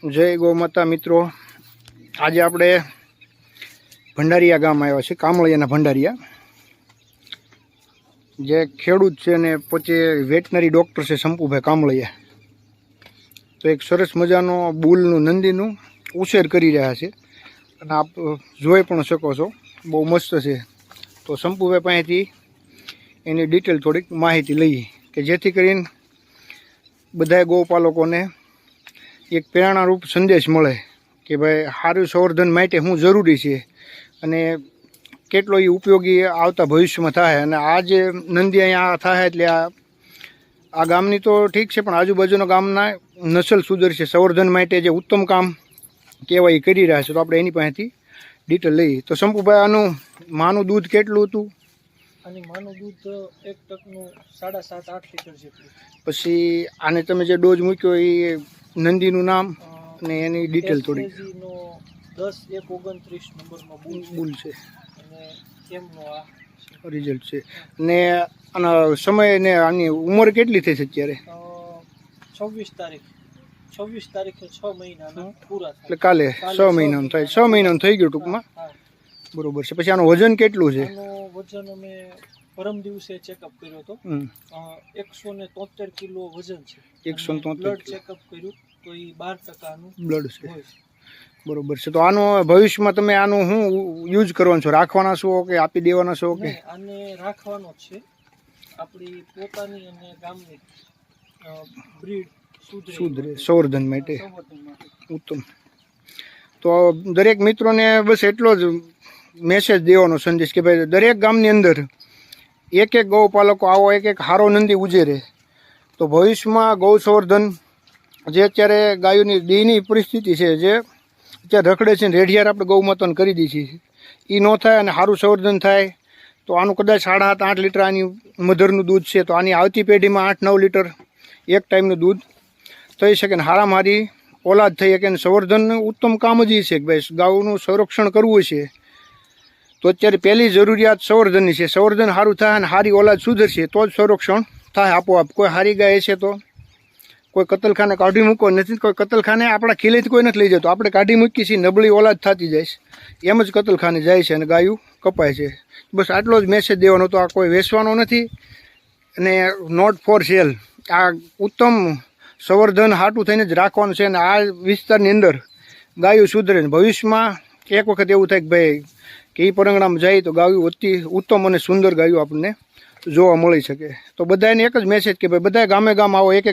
જય ગૌ માતા મિત્રો, આજે આપણે ભંડારીયા ગામ આવ્યા છે, કામળિયાના ભંડારીયા. જે ખેડૂત છે ને પોતે વેટનરી ડૉક્ટર છે શંપુભાઈ કામળિયા. તો એક સરસ મજાનો બુલનું નંદીનું ઉછેર કરી રહ્યા છે અને આપ જોઈ પણ શકો છો, બહુ મસ્ત છે. તો શંપુભાઈ પાસેથી એની ડિટેલ થોડીક માહિતી લઈએ કે જેથી કરીને બધા ગૌપાલકોને એક પ્રેરણારૂપ સંદેશ મળે કે ભાઈ સારું સંવર્ધન માટે શું જરૂરી છે અને કેટલો એ ઉપયોગી આવતા ભવિષ્યમાં થાય. અને આ જે નંદી અહીંયા થાય એટલે આ ગામની તો ઠીક છે, પણ આજુબાજુના ગામના નસલ સુધરશે, સંવર્ધન માટે જે ઉત્તમ કામ કહેવાય એ કરી રહ્યા છે. તો આપણે એની પાસેથી ડિટેલ લઈએ. તો શંપુભાઈ, આનું માનું દૂધ કેટલું હતું? આની માનું દૂધ 1 ટકનું 7.5-8 લીટર જેટલું. પછી આને તમે જે ડોઝ મૂક્યો એ નંદીનું નામ અને એની ડિટેલ થોડી. 10-1-29 નંબરનો બુલ છે અને એમનો આ રિઝલ્ટ છે. ને આના સમય ને આની ઉંમર કેટલી થઈ છે અત્યારે? 26 તારીખે 6 મહિનાના પૂરા થાય. એટલે કાલે 6 મહિનાનું થાય, 6 મહિનાનું થઈ ગયું ટૂંકમાં. બરોબર છે. પછી આનું વજન કેટલું છે? આનું વજન અમે પરમ દિવસે ચેકઅપ કર્યો હતો, 173 કિલો વજન છે. 173 બ્લડ ચેકઅપ કર્યું તો એ 12% બ્લડ છે. બરોબર છે. તો આનો ભવિષ્યમાં તમે આનું શું યુઝ કરવાનું છો? રાખવાના છો કે આપી દેવાના છો કે? આને રાખવાનો જ છે. આપણી પોતાની અને ગામની બ્રીડ સુધરે સંવર્ધન માટે ઉત્તમ. તો દરેક મિત્રોને બસ એટલો જ મેસેજ દેવાનો સંદેશ કે ભાઈ દરેક ગામની અંદર એક ગૌપાલકો આવો એક હારો નંદી ઉજેરે તો ભવિષ્યમાં ગૌ સંવર્ધન જે અત્યારે ગાયોની દેહની પરિસ્થિતિ છે, જે અત્યારે રખડે છે, રેઢિયાર આપણે ગૌ માતાને કરી દઈએ છીએ, એ ન થાય અને સારું સંવર્ધન થાય તો આનું કદાચ 7.5-8 લીટર આની મધરનું દૂધ છે. તો આની આવતી પેઢીમાં 8-9 લીટર એક ટાઈમનું દૂધ થઈ શકે ને હારામાં હારી ઓલાદ થઈ શકે. અને સંવર્ધનનું ઉત્તમ કામ જ એ છે કે ભાઈ ગાયનું સંરક્ષણ કરવું છે. તો અત્યારે પહેલી જરૂરિયાત સંવર્ધનની છે. સંવર્ધન સારું થાય અને સારી ઓલાદ સુધરશે તો જ સંરક્ષણ થાય આપોઆપ. કોઈ સારી ગાય છે તો કોઈ કતલખાને કાઢી મૂકો નથી, કોઈ કતલખાને આપણા ખીલેથી કોઈ નથી લઈ જતો, આપણે કાઢી મૂકી છીએ, નબળી ઓલાદ થતી જાય છે, એમ જ કતલખાને જાય છે અને ગાયું કપાય છે. બસ આટલો જ મેસેજ દેવાનો હતો. આ કોઈ વેચવાનો નથી અને નોટ ફોર સેલ. આ ઉત્તમ સંવર્ધન હાટું થઈને જ રાખવાનું છે. અને આ વિસ્તારની અંદર ગાયું સુધરે ને ભવિષ્યમાં એક વખત એવું થાય કે ભાઈ કે એ પરંગણામાં જાય તો ગાયું અતિ ઉત્તમ અને સુંદર ગાયું આપણને જોવા મળી શકે. તો બધાને એક જ મેસેજ કે ભાઈ બધા ગામે ગામ આવો, એક